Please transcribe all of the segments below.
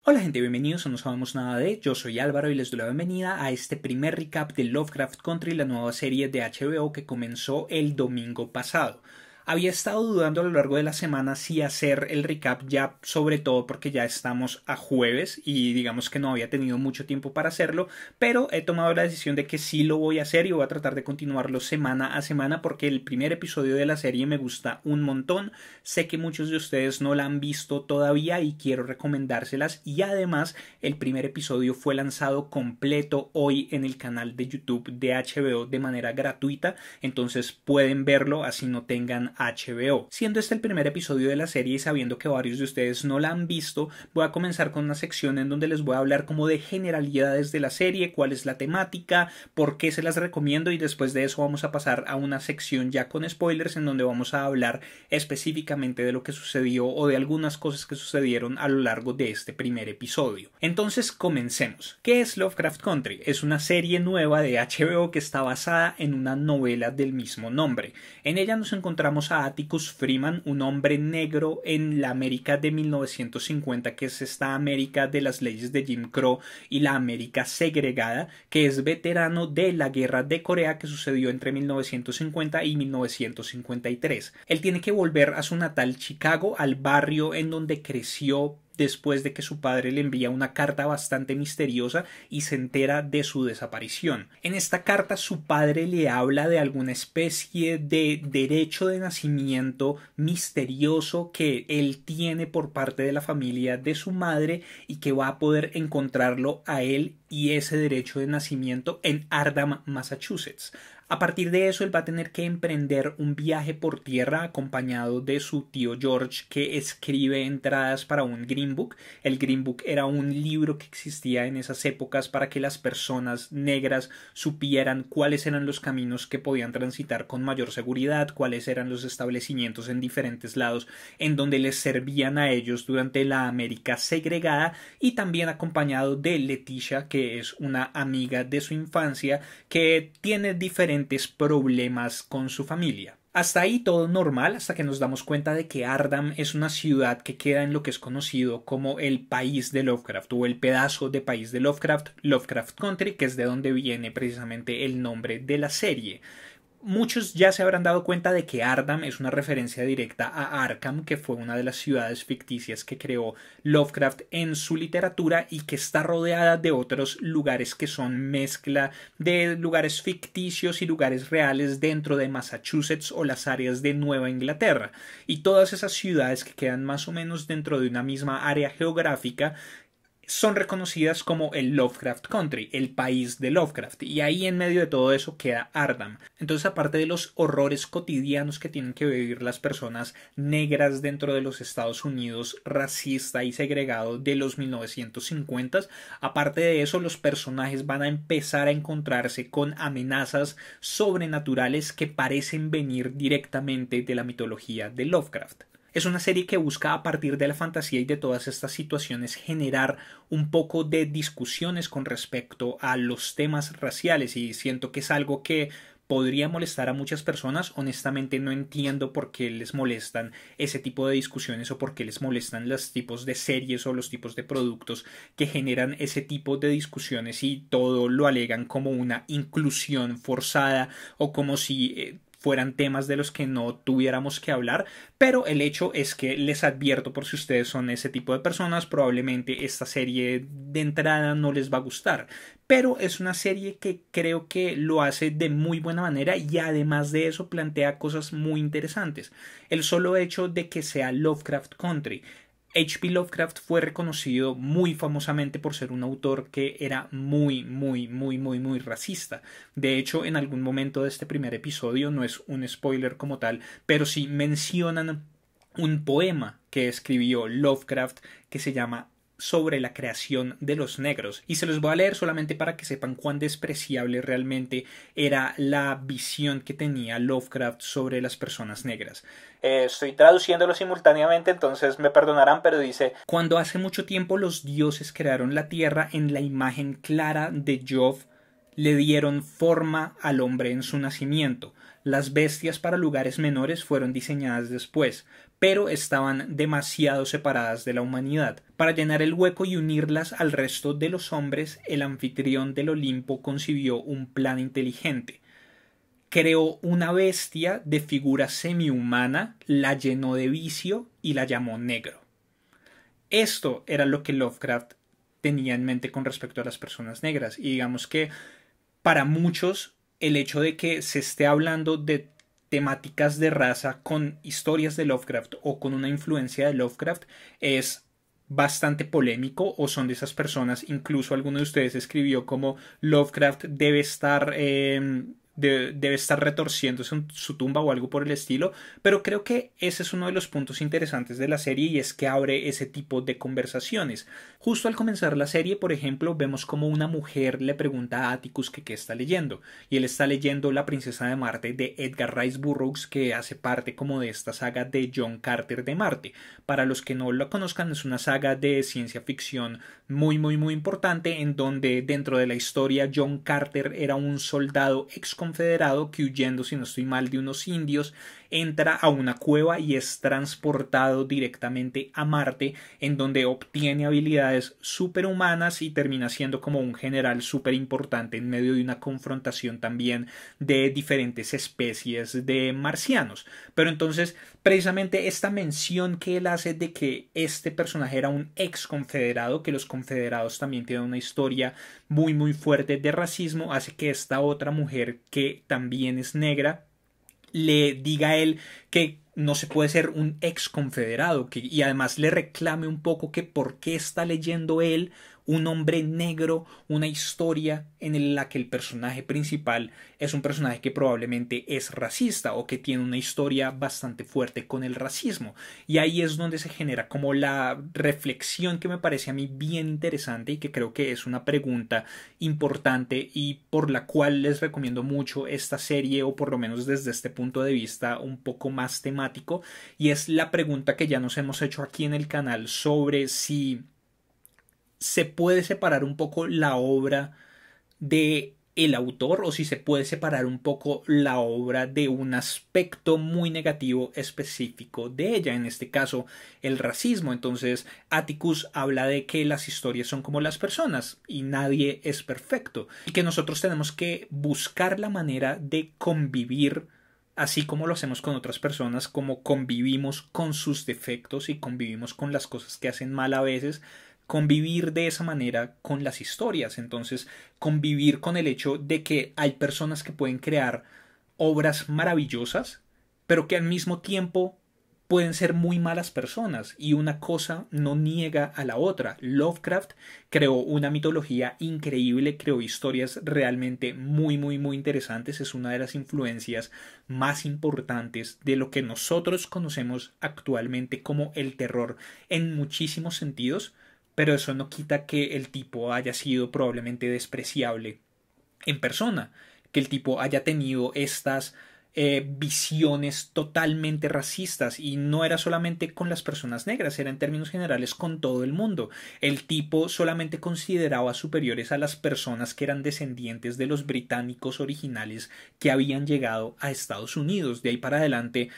Hola gente, bienvenidos a No Sabemos Nada de. Yo soy Álvaro y les doy la bienvenida a este primer recap de Lovecraft Country, la nueva serie de HBO que comenzó el domingo pasado. Había estado dudando a lo largo de la semana si hacer el recap ya, sobre todo porque ya estamos a jueves y digamos que no había tenido mucho tiempo para hacerlo, pero he tomado la decisión de que sí lo voy a hacer y voy a tratar de continuarlo semana a semana porque el primer episodio de la serie me gusta un montón. Sé que muchos de ustedes no la han visto todavía y quiero recomendárselas, y además el primer episodio fue lanzado completo hoy en el canal de YouTube de HBO de manera gratuita, entonces pueden verlo así no tengan HBO. Siendo este el primer episodio de la serie y sabiendo que varios de ustedes no la han visto, voy a comenzar con una sección en donde les voy a hablar como de generalidades de la serie, cuál es la temática, por qué se las recomiendo, y después de eso vamos a pasar a una sección ya con spoilers en donde vamos a hablar específicamente de lo que sucedió o de algunas cosas que sucedieron a lo largo de este primer episodio. Entonces comencemos. ¿Qué es Lovecraft Country? Es una serie nueva de HBO que está basada en una novela del mismo nombre. En ella nos encontramos a Atticus Freeman, un hombre negro en la América de 1950, que es esta América de las leyes de Jim Crow y la América segregada, que es veterano de la guerra de Corea que sucedió entre 1950 y 1953. Él tiene que volver a su natal Chicago, al barrio en donde creció, después de que su padre le envía una carta bastante misteriosa y se entera de su desaparición. En esta carta su padre le habla de alguna especie de derecho de nacimiento misterioso que él tiene por parte de la familia de su madre y que va a poder encontrarlo a él y ese derecho de nacimiento en Ardham, Massachusetts. A partir de eso, él va a tener que emprender un viaje por tierra acompañado de su tío George, que escribe entradas para un Green Book. El Green Book era un libro que existía en esas épocas para que las personas negras supieran cuáles eran los caminos que podían transitar con mayor seguridad, cuáles eran los establecimientos en diferentes lados en donde les servían a ellos durante la América segregada, y también acompañado de Leticia, que es una amiga de su infancia que tiene diferentes problemas con su familia. Hasta ahí todo normal, hasta que nos damos cuenta de que Ardham es una ciudad que queda en lo que es conocido como el país de Lovecraft, o el pedazo de país de Lovecraft, Lovecraft Country, que es de donde viene precisamente el nombre de la serie. Muchos ya se habrán dado cuenta de que Ardham es una referencia directa a Arkham, que fue una de las ciudades ficticias que creó Lovecraft en su literatura y que está rodeada de otros lugares que son mezcla de lugares ficticios y lugares reales dentro de Massachusetts o las áreas de Nueva Inglaterra. Y todas esas ciudades que quedan más o menos dentro de una misma área geográfica son reconocidas como el Lovecraft Country, el país de Lovecraft, y ahí en medio de todo eso queda Ardham. Entonces, aparte de los horrores cotidianos que tienen que vivir las personas negras dentro de los Estados Unidos racista y segregado de los 1950, aparte de eso, los personajes van a empezar a encontrarse con amenazas sobrenaturales que parecen venir directamente de la mitología de Lovecraft. Es una serie que busca, a partir de la fantasía y de todas estas situaciones, generar un poco de discusiones con respecto a los temas raciales, y siento que es algo que podría molestar a muchas personas. Honestamente no entiendo por qué les molestan ese tipo de discusiones o por qué les molestan los tipos de series o los tipos de productos que generan ese tipo de discusiones y todo lo alegan como una inclusión forzada o como si fueran temas de los que no tuviéramos que hablar, pero el hecho es que les advierto, por si ustedes son ese tipo de personas, probablemente esta serie de entrada no les va a gustar, pero es una serie que creo que lo hace de muy buena manera y además de eso plantea cosas muy interesantes. El solo hecho de que sea Lovecraft Country. H.P. Lovecraft fue reconocido muy famosamente por ser un autor que era muy racista. De hecho, en algún momento de este primer episodio, no es un spoiler como tal, pero sí mencionan un poema que escribió Lovecraft que se llama Sobre la creación de los negros, y se los voy a leer solamente para que sepan cuán despreciable realmente era la visión que tenía Lovecraft sobre las personas negras. Estoy traduciéndolo simultáneamente, entonces me perdonarán, pero dice: cuando hace mucho tiempo los dioses crearon la tierra en la imagen clara de Jove, le dieron forma al hombre en su nacimiento. Las bestias para lugares menores fueron diseñadas después, pero estaban demasiado separadas de la humanidad. Para llenar el hueco y unirlas al resto de los hombres, el anfitrión del Olimpo concibió un plan inteligente. Creó una bestia de figura semihumana, la llenó de vicio y la llamó negro. Esto era lo que Lovecraft tenía en mente con respecto a las personas negras. Y digamos que para muchos el hecho de que se esté hablando de temáticas de raza con historias de Lovecraft o con una influencia de Lovecraft es bastante polémico, o son de esas personas, incluso alguno de ustedes escribió como Lovecraft debe estar retorciéndose en su tumba o algo por el estilo, pero creo que ese es uno de los puntos interesantes de la serie, y es que abre ese tipo de conversaciones. Justo al comenzar la serie, por ejemplo, vemos como una mujer le pregunta a Atticus que qué está leyendo, y él está leyendo La princesa de Marte de Edgar Rice Burroughs, que hace parte como de esta saga de John Carter de Marte. Para los que no lo conozcan, es una saga de ciencia ficción muy importante, en donde dentro de la historia John Carter era un soldado confederado que, huyendo, si no estoy mal, de unos indios, entra a una cueva y es transportado directamente a Marte, en donde obtiene habilidades superhumanas y termina siendo como un general súper importante en medio de una confrontación también de diferentes especies de marcianos. Pero entonces, precisamente esta mención que él hace de que este personaje era un ex confederado, que los confederados también tienen una historia muy fuerte de racismo, hace que esta otra mujer, que también es negra, le diga a él que no se puede ser un ex confederado, y además le reclame un poco que por qué está leyendo él, un hombre negro, una historia en la que el personaje principal es un personaje que probablemente es racista o que tiene una historia bastante fuerte con el racismo. Y ahí es donde se genera como la reflexión que me parece a mí bien interesante, y que creo que es una pregunta importante y por la cual les recomiendo mucho esta serie, o por lo menos desde este punto de vista un poco más temático, y es la pregunta que ya nos hemos hecho aquí en el canal sobre si se puede separar un poco la obra de el autor, o si se puede separar un poco la obra de un aspecto muy negativo específico de ella, en este caso el racismo. Entonces Atticus habla de que las historias son como las personas y nadie es perfecto, y que nosotros tenemos que buscar la manera de convivir así como lo hacemos con otras personas, como convivimos con sus defectos y convivimos con las cosas que hacen mal a veces, convivir de esa manera con las historias. Entonces, convivir con el hecho de que hay personas que pueden crear obras maravillosas, pero que al mismo tiempo pueden ser muy malas personas, y una cosa no niega a la otra. Lovecraft creó una mitología increíble, creó historias realmente muy interesantes. Es una de las influencias más importantes de lo que nosotros conocemos actualmente como el terror en muchísimos sentidos, pero eso no quita que el tipo haya sido probablemente despreciable en persona, que el tipo haya tenido estas visiones totalmente racistas, y no era solamente con las personas negras, era en términos generales con todo el mundo. El tipo solamente consideraba superiores a las personas que eran descendientes de los británicos originales que habían llegado a Estados Unidos. De ahí para adelante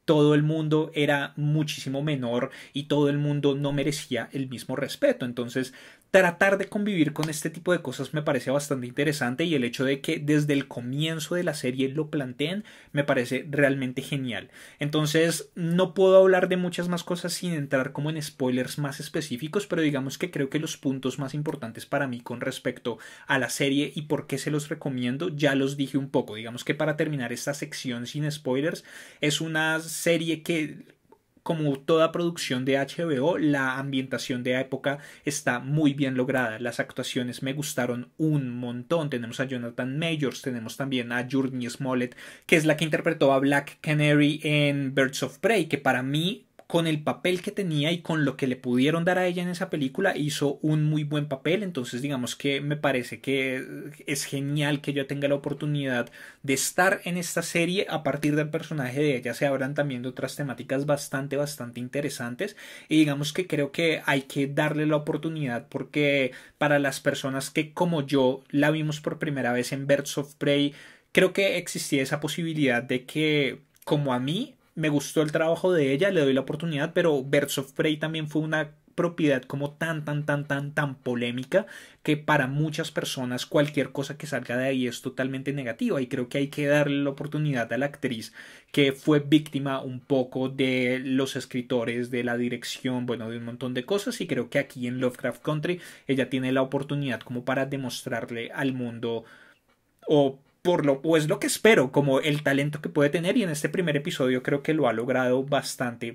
todo el mundo era muchísimo menor y todo el mundo no merecía el mismo respeto. Entonces, tratar de convivir con este tipo de cosas me parece bastante interesante, y el hecho de que desde el comienzo de la serie lo planteen me parece realmente genial. Entonces, no puedo hablar de muchas más cosas sin entrar como en spoilers más específicos, pero digamos que creo que los puntos más importantes para mí con respecto a la serie y por qué se los recomiendo ya los dije un poco. Digamos que para terminar esta sección sin spoilers, es una serie que, como toda producción de HBO, la ambientación de época está muy bien lograda. Las actuaciones me gustaron un montón. Tenemos a Jonathan Majors, tenemos también a Jurnee Smollett, que es la que interpretó a Black Canary en Birds of Prey, que para mí, con el papel que tenía y con lo que le pudieron dar a ella en esa película, hizo un muy buen papel. Entonces digamos que me parece que es genial que yo tenga la oportunidad de estar en esta serie. A partir del personaje de ella se abran también de otras temáticas bastante interesantes, y digamos que creo que hay que darle la oportunidad, porque para las personas que como yo la vimos por primera vez en Birds of Prey, creo que existía esa posibilidad de que, como a mí me gustó el trabajo de ella, le doy la oportunidad, pero Birds of Prey también fue una propiedad como tan polémica, que para muchas personas cualquier cosa que salga de ahí es totalmente negativa, y creo que hay que darle la oportunidad a la actriz, que fue víctima un poco de los escritores, de la dirección, bueno, de un montón de cosas, y creo que aquí en Lovecraft Country ella tiene la oportunidad como para demostrarle al mundo, o es lo que espero, como el talento que puede tener, y en este primer episodio creo que lo ha logrado bastante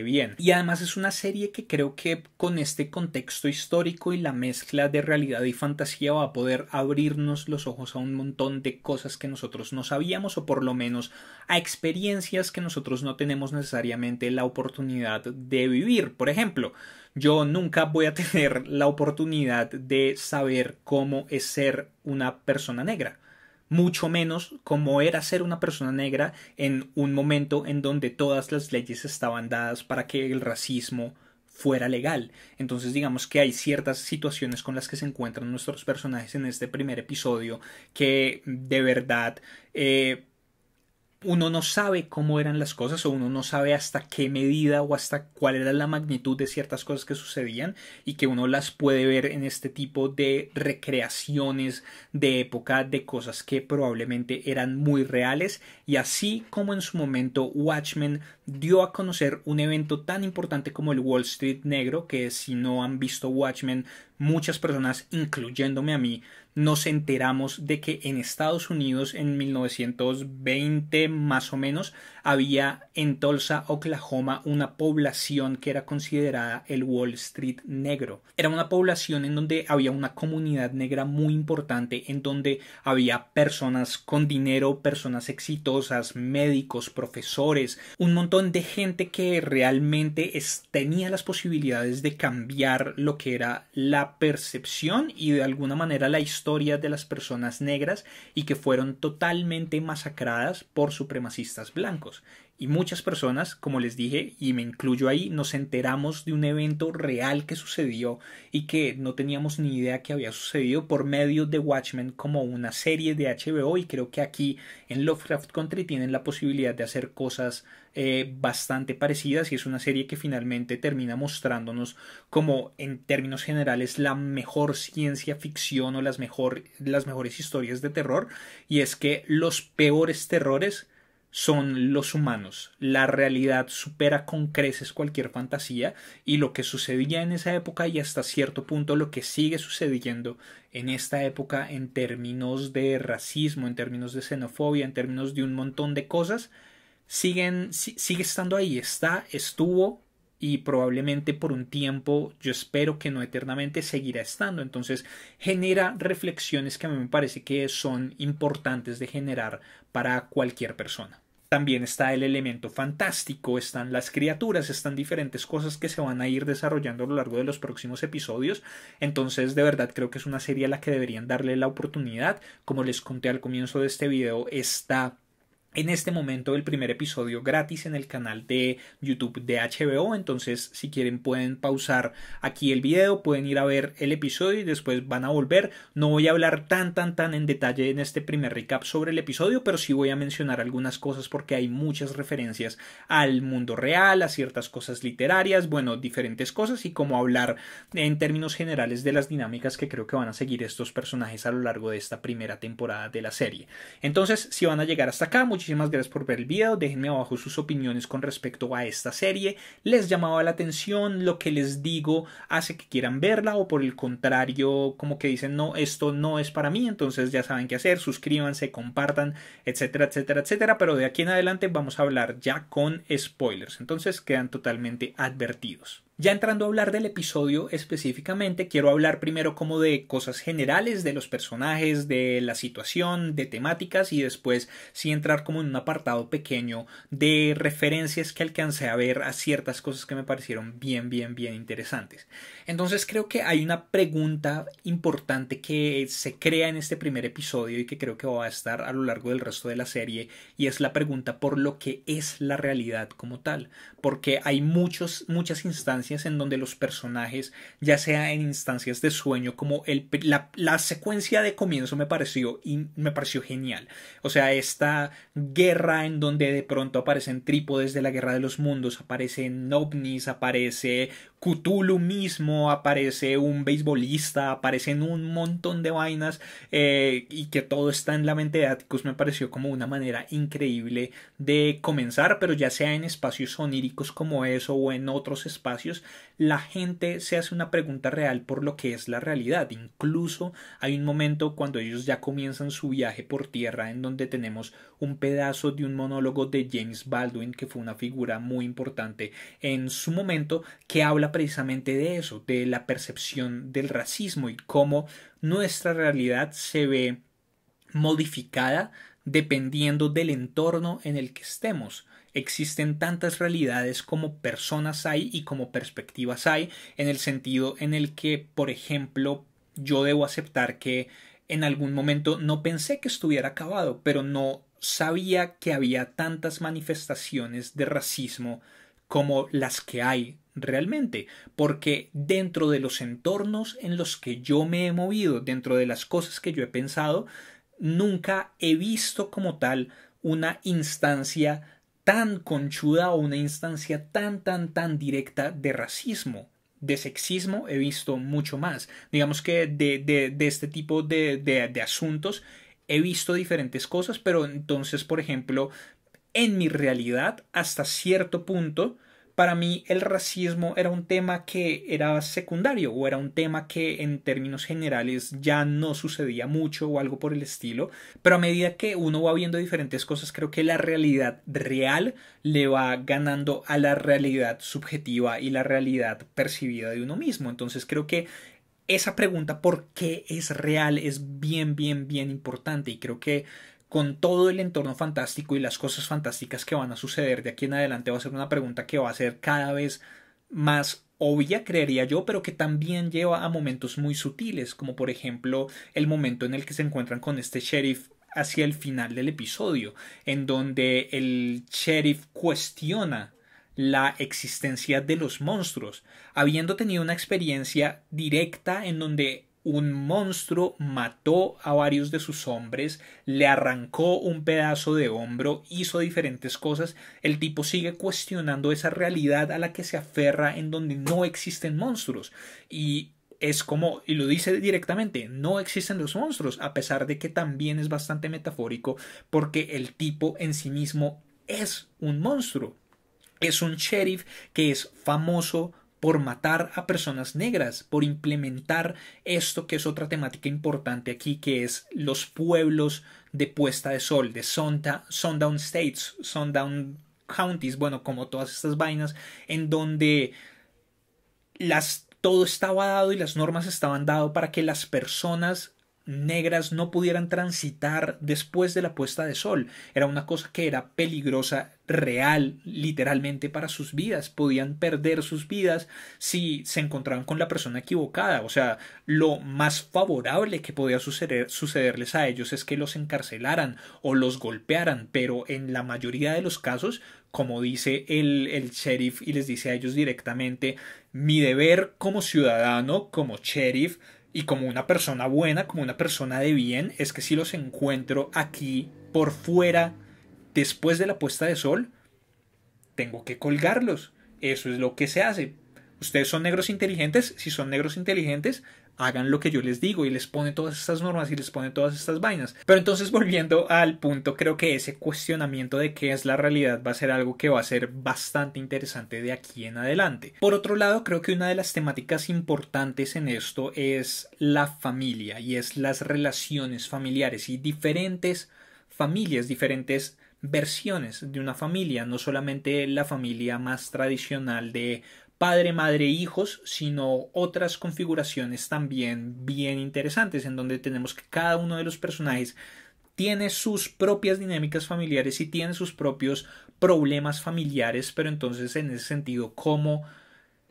bien. Y además es una serie que creo que con este contexto histórico y la mezcla de realidad y fantasía va a poder abrirnos los ojos a un montón de cosas que nosotros no sabíamos, o por lo menos a experiencias que nosotros no tenemos necesariamente la oportunidad de vivir. Por ejemplo, yo nunca voy a tener la oportunidad de saber cómo es ser una persona negra, mucho menos cómo era ser una persona negra en un momento en donde todas las leyes estaban dadas para que el racismo fuera legal. Entonces digamos que hay ciertas situaciones con las que se encuentran nuestros personajes en este primer episodio que de verdad uno no sabe cómo eran las cosas, o uno no sabe hasta qué medida o hasta cuál era la magnitud de ciertas cosas que sucedían, y que uno las puede ver en este tipo de recreaciones de época de cosas que probablemente eran muy reales. Y así como en su momento Watchmen dio a conocer un evento tan importante como el Wall Street negro, que si no han visto Watchmen, muchas personas, incluyéndome a mí, nos enteramos de que en Estados Unidos en 1920 más o menos había en Tulsa, Oklahoma, una población que era considerada el Wall Street negro. Era una población en donde había una comunidad negra muy importante, en donde había personas con dinero, personas exitosas, médicos, profesores, un montón de gente que realmente tenía las posibilidades de cambiar lo que era la percepción y de alguna manera la historia de las personas negras, y que fueron totalmente masacradas por supremacistas blancos. Y muchas personas, como les dije, y me incluyo ahí, nos enteramos de un evento real que sucedió y que no teníamos ni idea que había sucedido por medio de Watchmen como una serie de HBO. Y creo que aquí en Lovecraft Country tienen la posibilidad de hacer cosas bastante parecidas, y es una serie que finalmente termina mostrándonos como en términos generales la mejor ciencia ficción o las mejores historias de terror. Y es que los peores terrores son los humanos. La realidad supera con creces cualquier fantasía, y lo que sucedía en esa época, y hasta cierto punto lo que sigue sucediendo en esta época en términos de racismo, en términos de xenofobia, en términos de un montón de cosas, sigue estando ahí, estuvo, y probablemente por un tiempo, yo espero que no eternamente, seguirá estando. Entonces genera reflexiones que a mí me parece que son importantes de generar para cualquier persona. También está el elemento fantástico, están las criaturas, están diferentes cosas que se van a ir desarrollando a lo largo de los próximos episodios. Entonces de verdad creo que es una serie a la que deberían darle la oportunidad. Como les conté al comienzo de este video, está en este momento el primer episodio gratis en el canal de YouTube de HBO. Entonces si quieren pueden pausar aquí el video, pueden ir a ver el episodio y después van a volver. No voy a hablar tan en detalle en este primer recap sobre el episodio, pero sí voy a mencionar algunas cosas porque hay muchas referencias al mundo real, a ciertas cosas literarias, bueno, diferentes cosas, y como hablar en términos generales de las dinámicas que creo que van a seguir estos personajes a lo largo de esta primera temporada de la serie. Entonces si van a llegar hasta acá, muchísimas gracias por ver el video. Déjenme abajo sus opiniones con respecto a esta serie. ¿Les llamaba la atención? ¿Lo que les digo hace que quieran verla? ¿O por el contrario, como que dicen, no, esto no es para mí? Entonces ya saben qué hacer. Suscríbanse, compartan, etcétera, etcétera, etcétera. Pero de aquí en adelante vamos a hablar ya con spoilers. Entonces quedan totalmente advertidos. Ya entrando a hablar del episodio específicamente, quiero hablar primero como de cosas generales de los personajes, de la situación, de temáticas y después sí entrar como en un apartado pequeño de referencias que alcancé a ver a ciertas cosas que me parecieron bien interesantes. Entonces creo que hay una pregunta importante que se crea en este primer episodio y que creo que va a estar a lo largo del resto de la serie, y es la pregunta por lo que es la realidad como tal, porque hay muchas instancias en donde los personajes, ya sea en instancias de sueño como la secuencia de comienzo me pareció genial. O sea, esta guerra en donde de pronto aparecen trípodes de la Guerra de los Mundos, aparecen ovnis, aparece Cthulhu mismo, aparece un beisbolista, aparecen un montón de vainas, y que todo está en la mente de Atticus, me pareció como una manera increíble de comenzar, pero ya sea en espacios oníricos como eso o en otros espacios, la gente se hace una pregunta real por lo que es la realidad. Incluso hay un momento cuando ellos ya comienzan su viaje por tierra en donde tenemos un pedazo de un monólogo de James Baldwin, que fue una figura muy importante en su momento, que habla precisamente de eso, de la percepción del racismo y cómo nuestra realidad se ve modificada dependiendo del entorno en el que estemos. Existen tantas realidades como personas hay y como perspectivas hay, en el sentido en el que, por ejemplo, yo debo aceptar que en algún momento no pensé que estuviera acabado, pero no sabía que había tantas manifestaciones de racismo como las que hay realmente, porque dentro de los entornos en los que yo me he movido, dentro de las cosas que yo he pensado, nunca he visto como tal una instancia tan conchuda o una instancia tan directa de racismo. De sexismo he visto mucho más. Digamos que de este tipo de asuntos he visto diferentes cosas, pero entonces, por ejemplo, en mi realidad, hasta cierto punto, para mí el racismo era un tema que era secundario o era un tema que en términos generales ya no sucedía mucho o algo por el estilo, pero a medida que uno va viendo diferentes cosas, creo que la realidad real le va ganando a la realidad subjetiva y la realidad percibida de uno mismo. Entonces creo que esa pregunta por qué es real es bien importante, y creo que con todo el entorno fantástico y las cosas fantásticas que van a suceder de aquí en adelante va a ser una pregunta que va a ser cada vez más obvia, creería yo, pero que también lleva a momentos muy sutiles, como por ejemplo el momento en el que se encuentran con este sheriff hacia el final del episodio, en donde el sheriff cuestiona la existencia de los monstruos, habiendo tenido una experiencia directa en donde un monstruo mató a varios de sus hombres, le arrancó un pedazo de hombro, hizo diferentes cosas. El tipo sigue cuestionando esa realidad a la que se aferra, en donde no existen monstruos, y es como, y lo dice directamente, no existen los monstruos, a pesar de que también es bastante metafórico, porque el tipo en sí mismo es un monstruo. Es un sheriff que es famoso por matar a personas negras, por implementar esto que es otra temática importante aquí, que es los pueblos de puesta de sol, de sundown states, sundown counties, bueno, como todas estas vainas, en donde todo estaba dado y las normas estaban dadas para que las personas negras no pudieran transitar después de la puesta de sol. Era una cosa que era peligrosa, real, literalmente, para sus vidas. Podían perder sus vidas si se encontraban con la persona equivocada. O sea, lo más favorable que podía sucederles a ellos es que los encarcelaran o los golpearan, pero en la mayoría de los casos, como dice el sheriff y les dice a ellos directamente, mi deber como ciudadano, como sheriff, y como una persona buena, como una persona de bien, es que si los encuentro aquí por fuera después de la puesta de sol, tengo que colgarlos. Eso es lo que se hace. Ustedes son negros inteligentes, si son negros inteligentes, hagan lo que yo les digo, y les pone todas estas normas y les pone todas estas vainas. Pero entonces, volviendo al punto, creo que ese cuestionamiento de qué es la realidad va a ser algo que va a ser bastante interesante de aquí en adelante. Por otro lado, creo que una de las temáticas importantes en esto es la familia, y es las relaciones familiares y diferentes familias, diferentes versiones de una familia, no solamente la familia más tradicional de padre, madre, hijos, sino otras configuraciones también bien interesantes, en donde tenemos que cada uno de los personajes tiene sus propias dinámicas familiares y tiene sus propios problemas familiares, pero entonces en ese sentido, cómo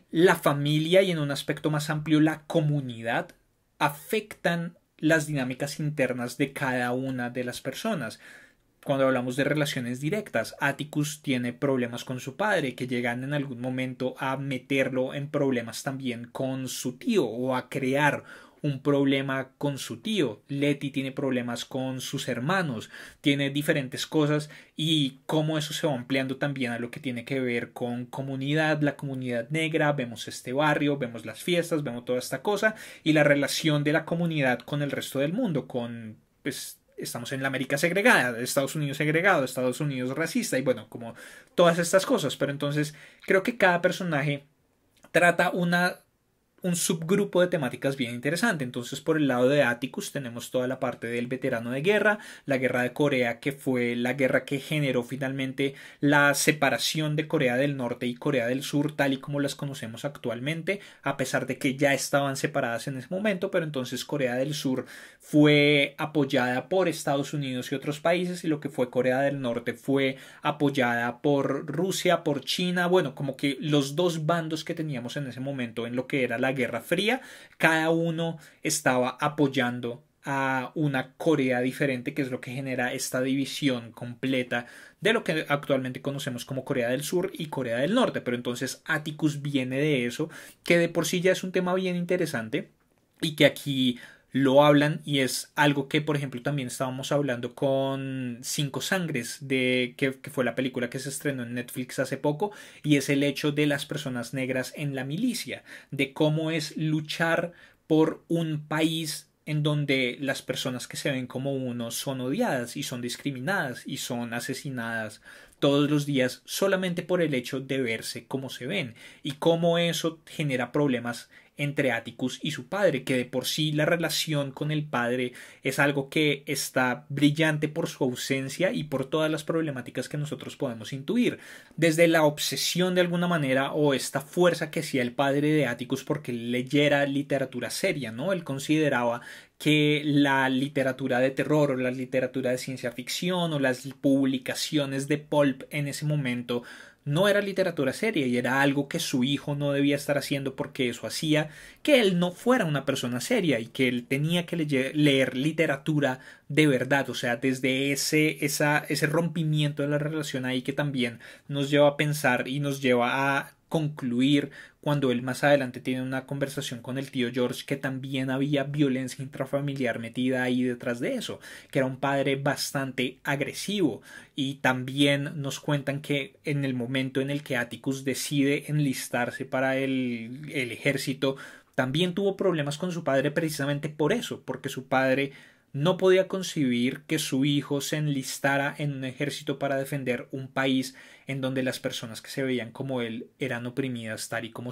la familia y en un aspecto más amplio la comunidad afectan las dinámicas internas de cada una de las personas. Cuando hablamos de relaciones directas, Atticus tiene problemas con su padre que llegan en algún momento a meterlo en problemas también con su tío o a crear un problema con su tío. Letty tiene problemas con sus hermanos, tiene diferentes cosas y cómo eso se va ampliando también a lo que tiene que ver con comunidad, la comunidad negra, vemos este barrio, vemos las fiestas, vemos toda esta cosa y la relación de la comunidad con el resto del mundo, con pues estamos en la América segregada, Estados Unidos segregado, Estados Unidos racista y bueno, como todas estas cosas, pero entonces creo que cada personaje trata un subgrupo de temáticas bien interesante. Entonces, por el lado de Atticus tenemos toda la parte del veterano de guerra, la guerra de Corea, que fue la guerra que generó finalmente la separación de Corea del Norte y Corea del Sur, tal y como las conocemos actualmente, a pesar de que ya estaban separadas en ese momento, pero entonces Corea del Sur fue apoyada por Estados Unidos y otros países, y lo que fue Corea del Norte fue apoyada por Rusia, por China, bueno, como que los dos bandos que teníamos en ese momento en lo que era la Guerra Fría, cada uno estaba apoyando a una Corea diferente, que es lo que genera esta división completa de lo que actualmente conocemos como Corea del Sur y Corea del Norte. Pero entonces Atticus viene de eso, que de por sí ya es un tema bien interesante y que aquí lo hablan y es algo que por ejemplo también estábamos hablando con Cinco Sangres que fue la película que se estrenó en Netflix hace poco, y es el hecho de las personas negras en la milicia, de cómo es luchar por un país en donde las personas que se ven como uno son odiadas y son discriminadas y son asesinadas todos los días solamente por el hecho de verse como se ven, y cómo eso genera problemas entre Atticus y su padre, que de por sí la relación con el padre es algo que está brillante por su ausencia y por todas las problemáticas que nosotros podemos intuir, desde la obsesión de alguna manera o esta fuerza que hacía el padre de Atticus porque leyera literatura seria, ¿no? Él consideraba que la literatura de terror o la literatura de ciencia ficción o las publicaciones de pulp en ese momento no era literatura seria y era algo que su hijo no debía estar haciendo, porque eso hacía que él no fuera una persona seria y que él tenía que leer literatura de verdad. O sea, desde ese rompimiento de la relación ahí, que también nos lleva a pensar y nos lleva a concluir cuando él más adelante tiene una conversación con el tío George, que también había violencia intrafamiliar metida ahí detrás de eso, que era un padre bastante agresivo. Y también nos cuentan que en el momento en el que Atticus decide enlistarse para el ejército, también tuvo problemas con su padre precisamente por eso, porque su padre no podía concebir que su hijo se enlistara en un ejército para defender un país en donde las personas que se veían como él eran oprimidas tal y como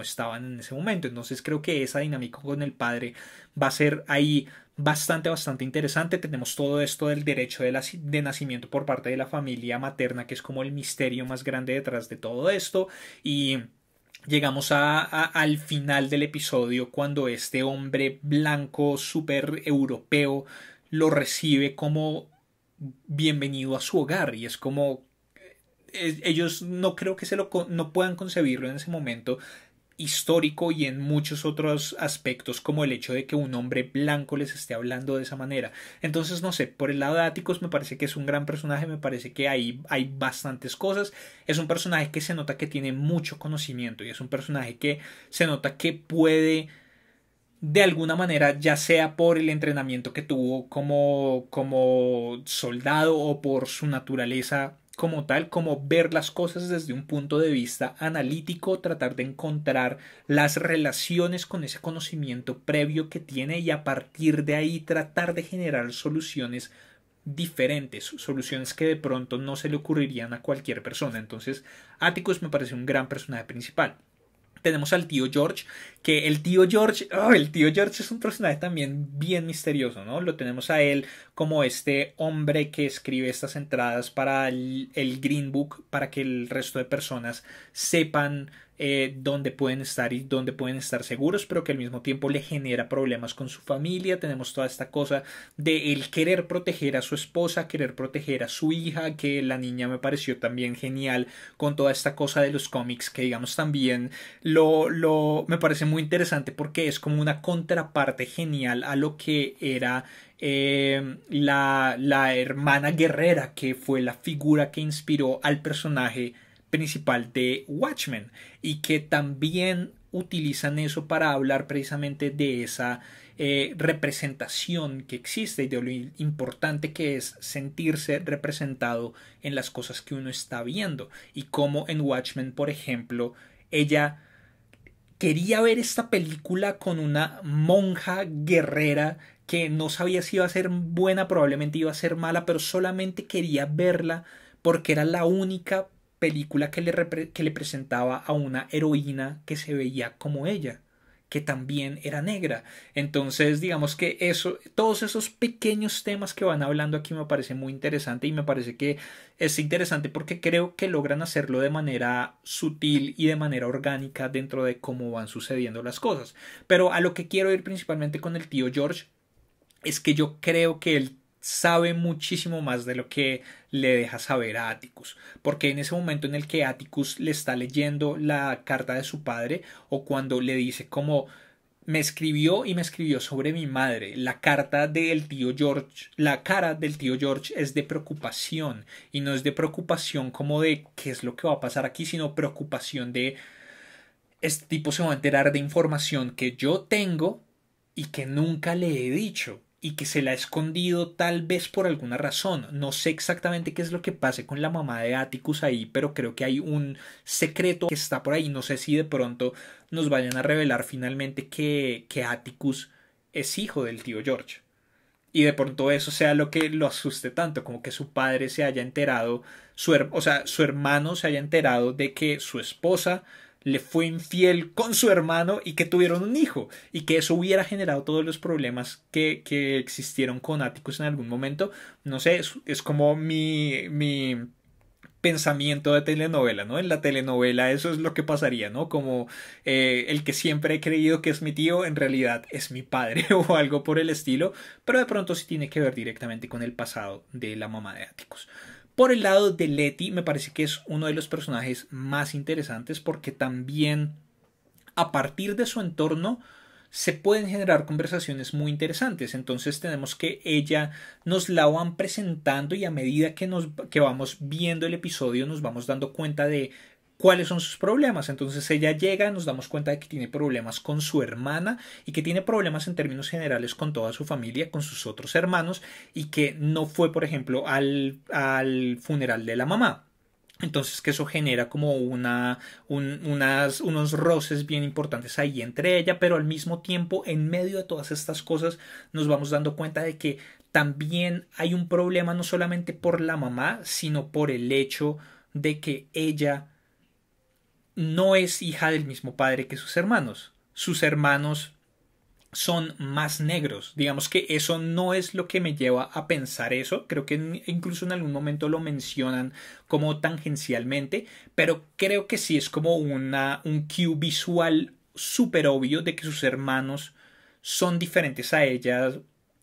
estaban en ese momento. Entonces creo que esa dinámica con el padre va a ser ahí bastante interesante. Tenemos todo esto del derecho de nacimiento por parte de la familia materna, que es como el misterio más grande detrás de todo esto, y llegamos al final del episodio cuando este hombre blanco súper europeo lo recibe como bienvenido a su hogar, y es como ellos no creo que no puedan concebirlo en ese momento histórico y en muchos otros aspectos, como el hecho de que un hombre blanco les esté hablando de esa manera. Entonces, no sé, por el lado de Atticus me parece que es un gran personaje, me parece que hay bastantes cosas. Es un personaje que se nota que tiene mucho conocimiento y es un personaje que se nota que puede, de alguna manera, ya sea por el entrenamiento que tuvo como soldado o por su naturaleza como tal, como ver las cosas desde un punto de vista analítico, tratar de encontrar las relaciones con ese conocimiento previo que tiene y a partir de ahí tratar de generar soluciones diferentes, soluciones que de pronto no se le ocurrirían a cualquier persona. Entonces, Atticus me parece un gran personaje principal. Tenemos al tío George, que el tío George es un personaje también bien misterioso, ¿no? Lo tenemos a él como este hombre que escribe estas entradas para el Green Book, para que el resto de personas sepan donde pueden estar y donde pueden estar seguros, pero que al mismo tiempo le genera problemas con su familia. Tenemos toda esta cosa de él querer proteger a su esposa, querer proteger a su hija, que la niña me pareció también genial con toda esta cosa de los cómics, que digamos también me parece muy interesante porque es como una contraparte genial a lo que era la hermana guerrera, que fue la figura que inspiró al personaje principal de Watchmen, y que también utilizan eso para hablar precisamente de esa representación que existe y de lo importante que es sentirse representado en las cosas que uno está viendo, y como en Watchmen, por ejemplo, ella quería ver esta película con una monja guerrera que no sabía si iba a ser buena, probablemente iba a ser mala, pero solamente quería verla porque era la única película que le presentaba a una heroína que se veía como ella, que también era negra. Entonces, digamos que eso, todos esos pequeños temas que van hablando aquí me parece muy interesante, y me parece que es interesante porque creo que logran hacerlo de manera sutil y de manera orgánica dentro de cómo van sucediendo las cosas. Pero a lo que quiero ir principalmente con el tío George es que yo creo que él sabe muchísimo más de lo que le deja saber a Atticus, porque en ese momento en el que Atticus le está leyendo la carta de su padre, o cuando le dice como me escribió y me escribió sobre mi madre, la carta del tío George, la cara del tío George es de preocupación, y no es de preocupación como de qué es lo que va a pasar aquí, sino preocupación de este tipo se va a enterar de información que yo tengo y que nunca le he dicho, y que se la ha escondido tal vez por alguna razón. No sé exactamente qué es lo que pase con la mamá de Atticus ahí, pero creo que hay un secreto que está por ahí. No sé si de pronto nos vayan a revelar finalmente que Atticus es hijo del tío George. Y de pronto eso sea lo que lo asuste tanto, como que su padre se haya enterado, o sea, su hermano se haya enterado de que su esposa le fue infiel con su hermano y que tuvieron un hijo, y que eso hubiera generado todos los problemas que existieron con Atticus en algún momento. No sé, es como mi pensamiento de telenovela, ¿no? En la telenovela eso es lo que pasaría, ¿no? Como el que siempre he creído que es mi tío, en realidad es mi padre o algo por el estilo, pero de pronto sí tiene que ver directamente con el pasado de la mamá de Atticus. Por el lado de Letty, me parece que es uno de los personajes más interesantes porque también a partir de su entorno se pueden generar conversaciones muy interesantes. Entonces tenemos que ella nos la van presentando, y a medida que vamos viendo el episodio nos vamos dando cuenta de cuáles son sus problemas. Entonces ella llega, nos damos cuenta de que tiene problemas con su hermana, y que tiene problemas en términos generales con toda su familia, con sus otros hermanos, y que no fue, por ejemplo, al funeral de la mamá. Entonces que eso genera como unos roces bien importantes ahí entre ella, pero al mismo tiempo, en medio de todas estas cosas, nos vamos dando cuenta de que también hay un problema no solamente por la mamá, sino por el hecho de que ella no es hija del mismo padre que sus hermanos. Sus hermanos son más negros. Digamos que eso no es lo que me lleva a pensar eso. Creo que incluso en algún momento lo mencionan como tangencialmente, pero creo que sí es como un cue visual súper obvio de que sus hermanos son diferentes a ellas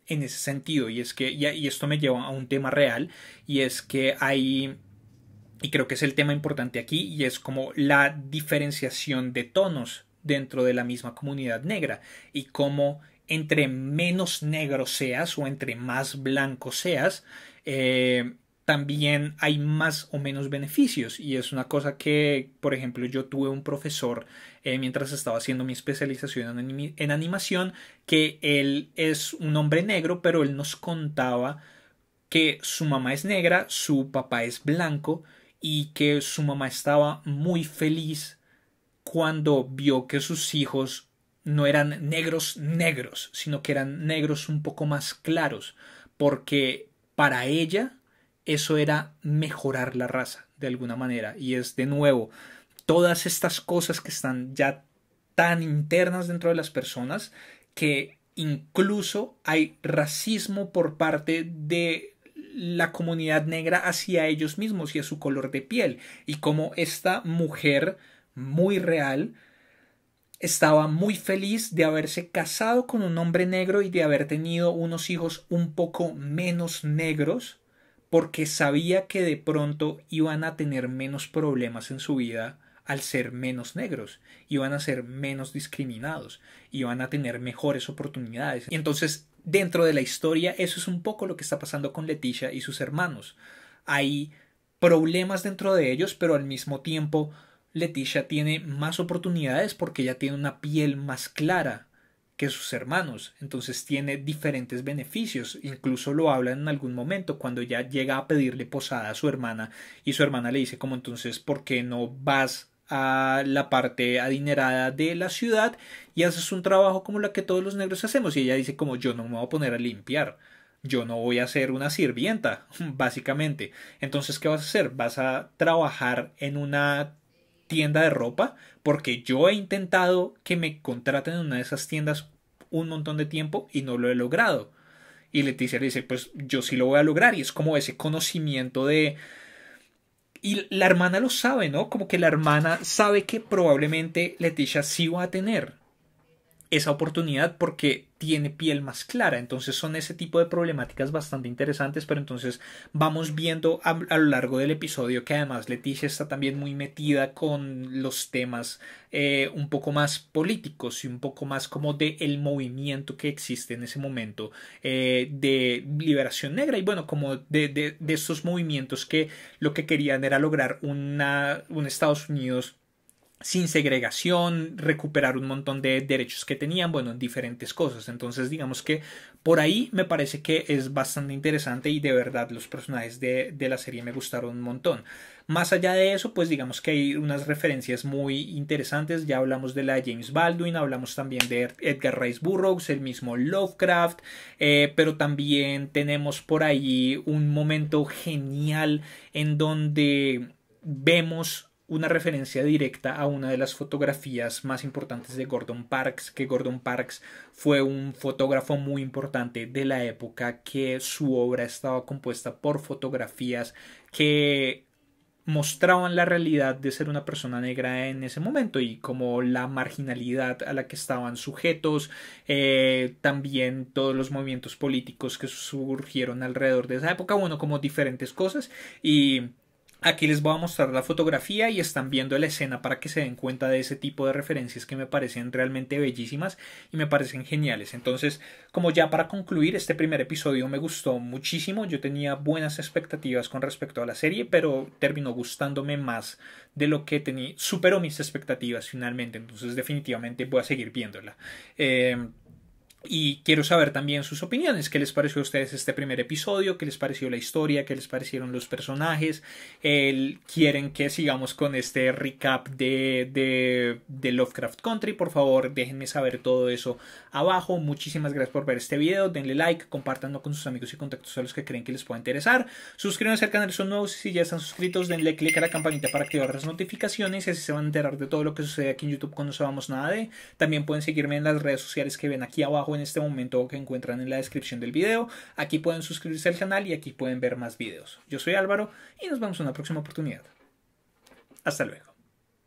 en ese sentido. Y es que, y esto me lleva a un tema real, y es que hay, y creo que es el tema importante aquí, y es como la diferenciación de tonos dentro de la misma comunidad negra, y cómo entre menos negro seas o entre más blanco seas, también hay más o menos beneficios. Y es una cosa que, por ejemplo, yo tuve un profesor mientras estaba haciendo mi especialización en animación, que él es un hombre negro, pero él nos contaba que su mamá es negra, su papá es blanco, y que su mamá estaba muy feliz cuando vio que sus hijos no eran negros negros, sino que eran negros un poco más claros, porque para ella eso era mejorar la raza de alguna manera. Y es de nuevo todas estas cosas que están ya tan internas dentro de las personas, que incluso hay racismo por parte de la comunidad negra hacia ellos mismos y a su color de piel, y como esta mujer muy real, estaba muy feliz de haberse casado con un hombre negro y de haber tenido unos hijos un poco menos negros, porque sabía que de pronto iban a tener menos problemas en su vida al ser menos negros, iban a ser menos discriminados, iban a tener mejores oportunidades. Y entonces, dentro de la historia, eso es un poco lo que está pasando con Leticia y sus hermanos. Hay problemas dentro de ellos, pero al mismo tiempo Leticia tiene más oportunidades porque ella tiene una piel más clara que sus hermanos, entonces tiene diferentes beneficios, incluso lo habla en algún momento cuando ella llega a pedirle posada a su hermana y su hermana le dice como entonces ¿por qué no vas a la parte adinerada de la ciudad y haces un trabajo como la que todos los negros hacemos? Y ella dice como yo no me voy a poner a limpiar, yo no voy a ser una sirvienta, básicamente. Entonces, ¿qué vas a hacer? Vas a trabajar en una tienda de ropa, porque yo he intentado que me contraten en una de esas tiendas un montón de tiempo y no lo he logrado. Y Leticia le dice, pues yo sí lo voy a lograr. Y es como ese conocimiento de... Y la hermana lo sabe, ¿no? Como que la hermana sabe que probablemente Leticia sí va a tener esa oportunidad porque tiene piel más clara. Entonces son ese tipo de problemáticas bastante interesantes, pero entonces vamos viendo a lo largo del episodio que además Leticia está también muy metida con los temas un poco más políticos y un poco más como de el movimiento que existe en ese momento de liberación negra y bueno, como de estos movimientos que lo que querían era lograr un Estados Unidos sin segregación, recuperar un montón de derechos que tenían, bueno, en diferentes cosas. Entonces, digamos que por ahí me parece que es bastante interesante y de verdad los personajes de la serie me gustaron un montón. Más allá de eso, pues digamos que hay unas referencias muy interesantes. Ya hablamos de la de James Baldwin, hablamos también de Edgar Rice Burroughs, el mismo Lovecraft, pero también tenemos por ahí un momento genial en donde vemos una referencia directa a una de las fotografías más importantes de Gordon Parks, que Gordon Parks fue un fotógrafo muy importante de la época, que su obra estaba compuesta por fotografías que mostraban la realidad de ser una persona negra en ese momento y como la marginalidad a la que estaban sujetos, también todos los movimientos políticos que surgieron alrededor de esa época, bueno, como diferentes cosas. Y aquí les voy a mostrar la fotografía y están viendo la escena para que se den cuenta de ese tipo de referencias que me parecen realmente bellísimas y me parecen geniales. Entonces, como ya para concluir, este primer episodio me gustó muchísimo. Yo tenía buenas expectativas con respecto a la serie, pero terminó gustándome más de lo que tenía. Superó mis expectativas finalmente. Entonces, definitivamente voy a seguir viéndola. Y quiero saber también sus opiniones. ¿Qué les pareció a ustedes este primer episodio? ¿Qué les pareció la historia? ¿Qué les parecieron los personajes? ¿Quieren que sigamos con este recap de Lovecraft Country? Por favor, déjenme saber todo eso abajo. Muchísimas gracias por ver este video. Denle like, compártanlo con sus amigos y contactos a los que creen que les pueda interesar. Suscríbanse al canal si son nuevos. Si ya están suscritos, denle click a la campanita para activar las notificaciones y así se van a enterar de todo lo que sucede aquí en YouTube cuando sabamos nada de. También pueden seguirme en las redes sociales que ven aquí abajo en este momento, que encuentran en la descripción del video. Aquí pueden suscribirse al canal y aquí pueden ver más videos. Yo soy Álvaro y nos vemos en una próxima oportunidad. Hasta luego.